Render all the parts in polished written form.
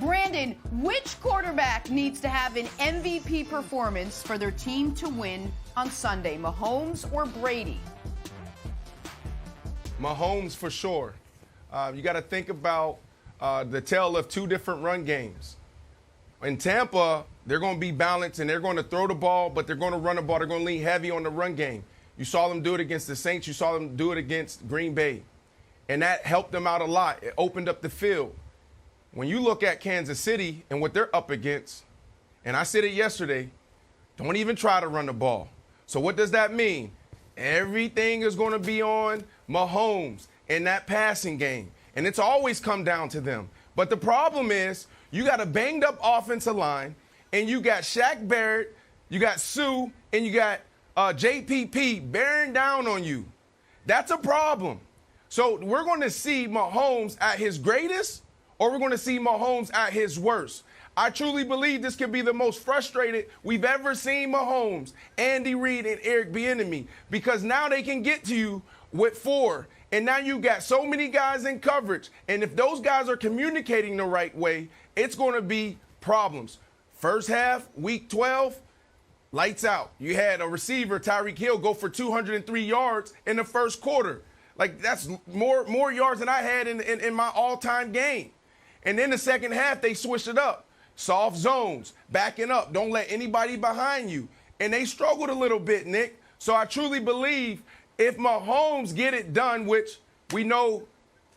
Brandon, which quarterback needs to have an MVP performance for their team to win on Sunday, Mahomes or Brady? Mahomes for sure. You got to think about the tale of two different run games. In Tampa, they're going to be balanced and they're going to throw the ball, but they're going to run the ball. They're going to lean heavy on the run game. You saw them do it against the Saints. You saw them do it against Green Bay. And that helped them out a lot. It opened up the field. When you look at Kansas City and what they're up against, and I said it yesterday, don't even try to run the ball. So what does that mean? Everything is going to be on Mahomes in that passing game. And it's always come down to them. But the problem is you got a banged up offensive line, and you got Shaq Barrett, you got Sue, and you got JPP bearing down on you. That's a problem. So we're going to see Mahomes at his greatest, or we're going to see Mahomes at his worst. I truly believe this could be the most frustrated we've ever seen Mahomes, Andy Reid, and Eric Bieniemy, because now they can get to you with four. And now you got so many guys in coverage. And if those guys are communicating the right way, it's going to be problems. First half, week 12, lights out. You had a receiver, Tyreek Hill, go for 203 yards in the first quarter. Like, that's more yards than I had in my all-time game. And then the second half, they switched it up. Soft zones, backing up. Don't let anybody behind you. And they struggled a little bit, Nick. So I truly believe if Mahomes get it done, which we know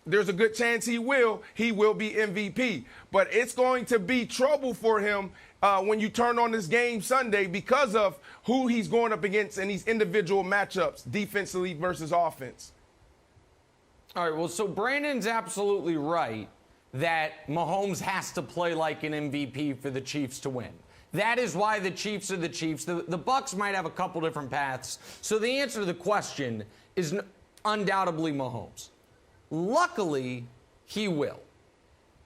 there's a good chance he will be MVP. But it's going to be trouble for him when you turn on this game Sunday because of who he's going up against in these individual matchups, defensively versus offense. All right, well, so Brandon's absolutely right that Mahomes has to play like an MVP for the Chiefs to win. That is why the Chiefs are the Chiefs. The Bucs might have a couple different paths. So the answer to the question is undoubtedly Mahomes. Luckily, he will.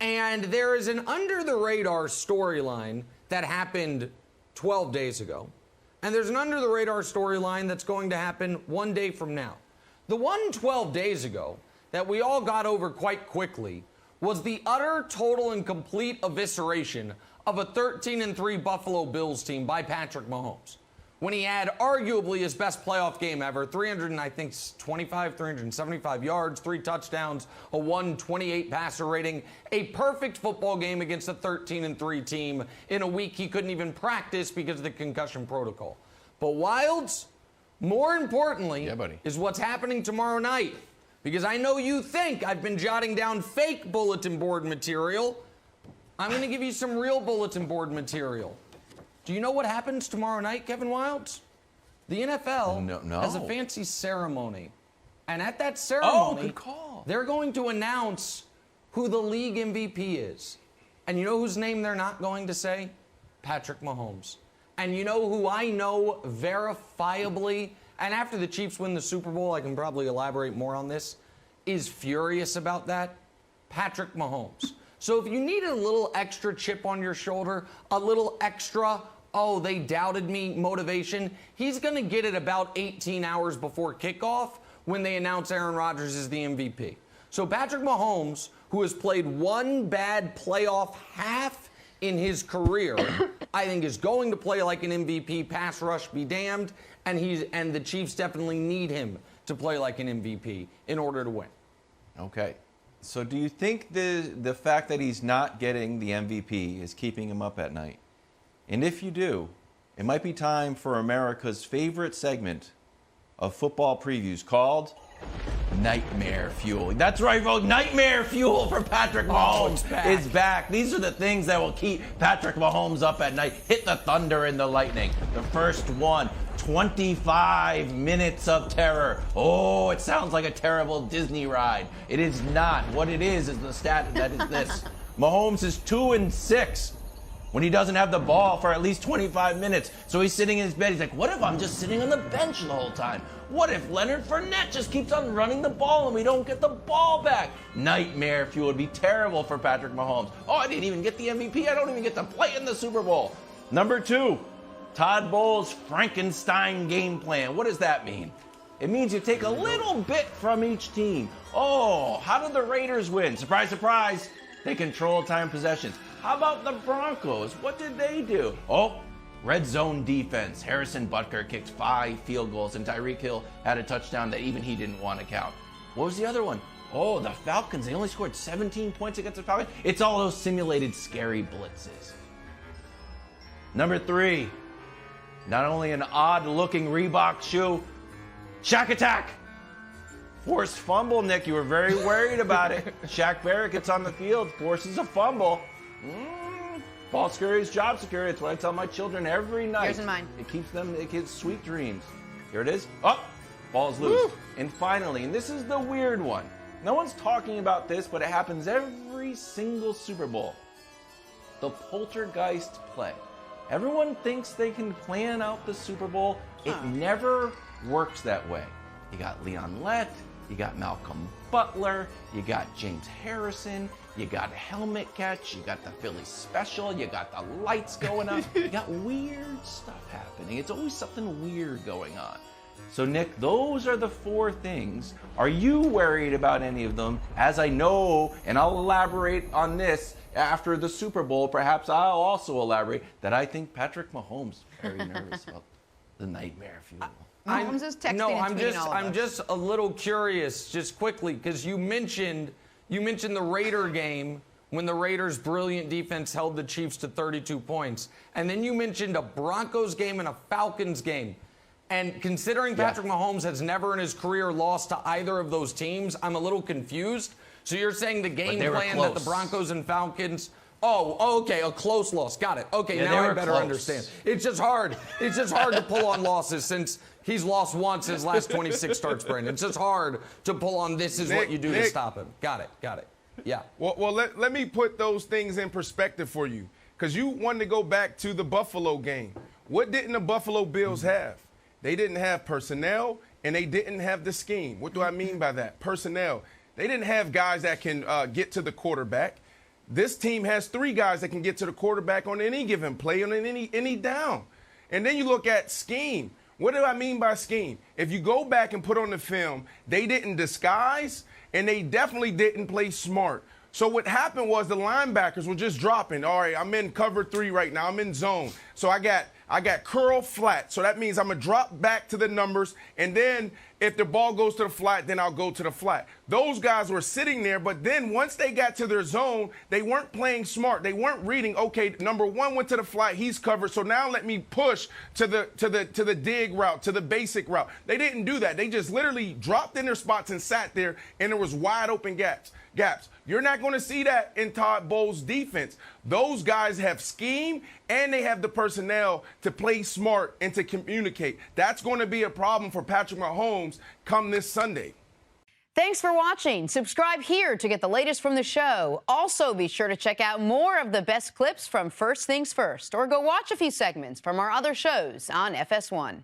And there is an under-the-radar storyline that happened 12 days ago. And there's an under-the-radar storyline that's going to happen one day from now. The one 12 days ago that we all got over quite quickly was the utter, total, and complete evisceration of a 13-3 Buffalo Bills team by Patrick Mahomes, when he had arguably his best playoff game ever, 375 yards, 3 touchdowns, a 128 passer rating, a perfect football game against a 13-3 team in a week he couldn't even practice because of the concussion protocol. But Wilds, more importantly, is what's happening tomorrow night. Because I know you think I've been jotting down fake bulletin board material. I'm going to give you some real bulletin board material. Do you know what happens tomorrow night, Kevin Wilds? The NFL has a fancy ceremony. And at that ceremony, they're going to announce who the league MVP is. And you know whose name they're not going to say? Patrick Mahomes. And you know who I know verifiably, and after the Chiefs win the Super Bowl, I can probably elaborate more on this, is furious about that? Patrick Mahomes. So if you needed a little extra chip on your shoulder, a little extra, oh, they doubted me motivation, he's going to get it about 18 hours before kickoff when they announce Aaron Rodgers is the MVP. So Patrick Mahomes, who has played one bad playoff half in his career, I think is going to play like an MVP, pass rush be damned, and the Chiefs definitely need him to play like an MVP in order to win. Okay. So do you think the fact that he's not getting the MVP is keeping him up at night? And if you do, it might be time for America's favorite segment of football previews called Nightmare Fuel. That's right, folks. Nightmare Fuel for Patrick Mahomes is back. These are the things that will keep Patrick Mahomes up at night. Hit the thunder and the lightning. The first one, 25 minutes of terror. Oh, it sounds like a terrible Disney ride. It is not. What it is the stat that is this. Mahomes is 2-6 when he doesn't have the ball for at least 25 minutes. So he's sitting in his bed. He's like, what if I'm just sitting on the bench the whole time? What if Leonard Fournette just keeps on running the ball and we don't get the ball back? Nightmare fuel would be terrible for Patrick Mahomes. Oh, I didn't even get the MVP. I don't even get to play in the Super Bowl. Number 2, Todd Bowles' Frankenstein game plan. What does that mean? It means you take a little bit from each team. Oh, how did the Raiders win? Surprise, surprise. They control time possessions. How about the Broncos? What did they do? Oh, red zone defense. Harrison Butker kicked 5 field goals, and Tyreek Hill had a touchdown that even he didn't want to count. What was the other one? Oh, the Falcons. They only scored 17 points against the Falcons. It's all those simulated scary blitzes. Number 3, not only an odd-looking Reebok shoe, Shaq Attack. Forced fumble, Nick. You were very worried about it. Shaq Barrett gets on the field, forces a fumble. False security is job security. That's what I tell my children every night. Yours and mine. It gives sweet dreams. Here it is. Oh, ball's loose. Woo. And finally, and this is the weird one. No one's talking about this, but it happens every single Super Bowl. The poltergeist play. Everyone thinks they can plan out the Super Bowl. It never works that way. You got Leon Lett, you got Malcolm Butler, you got James Harrison, you got a helmet catch, you got the Philly special, you got the lights going up. You got weird stuff happening. It's always something weird going on. So, Nick, those are the 4 things. Are you worried about any of them? As I know, and I'll elaborate on this after the Super Bowl, perhaps I'll also elaborate that I think Patrick Mahomes is very nervous about the nightmare funeral. Mahomes is texting and tweeting all of I'm us. just a little curious, just quickly, because you mentioned the Raider game when the Raiders' brilliant defense held the Chiefs to 32 points, and then you mentioned a Broncos game and a Falcons game. And considering Patrick Mahomes has never in his career lost to either of those teams, I'm a little confused. So you're saying the game plan that the Broncos and Falcons... Oh, okay, a close loss. Got it. Okay, now I better understand. It's just hard. It's just hard to pull on losses since he's lost once his last 26 starts, Brandon. It's just hard to pull on this is what you do to stop him. Got it. Yeah. Well, let me put those things in perspective for you, because you wanted to go back to the Buffalo game. What didn't the Buffalo Bills have? They didn't have personnel, and they didn't have the scheme. What do I mean by that? Personnel. They didn't have guys that can get to the quarterback. This team has 3 guys that can get to the quarterback on any given play, on any down. And then you look at scheme. What do I mean by scheme? If you go back and put on the film, they didn't disguise, and they definitely didn't play smart. So what happened was the linebackers were just dropping. All right, I'm in cover 3 right now. I'm in zone. So I got curl flat. So that means I'm going to drop back to the numbers. And then if the ball goes to the flat, then I'll go to the flat. Those guys were sitting there. But then once they got to their zone, they weren't playing smart. They weren't reading, okay, number 1 went to the flat. He's covered. So now let me push to the dig route, to the basic route. They didn't do that. They just literally dropped in their spots and sat there, and there was wide open gaps. You're not going to see that in Todd Bowles' defense. Those guys have scheme, and they have the personnel to play smart and to communicate. That's going to be a problem for Patrick Mahomes come this Sunday. Thanks for watching. Subscribe here to get the latest from the show. Also, be sure to check out more of the best clips from First Things First, or go watch a few segments from our other shows on FS1.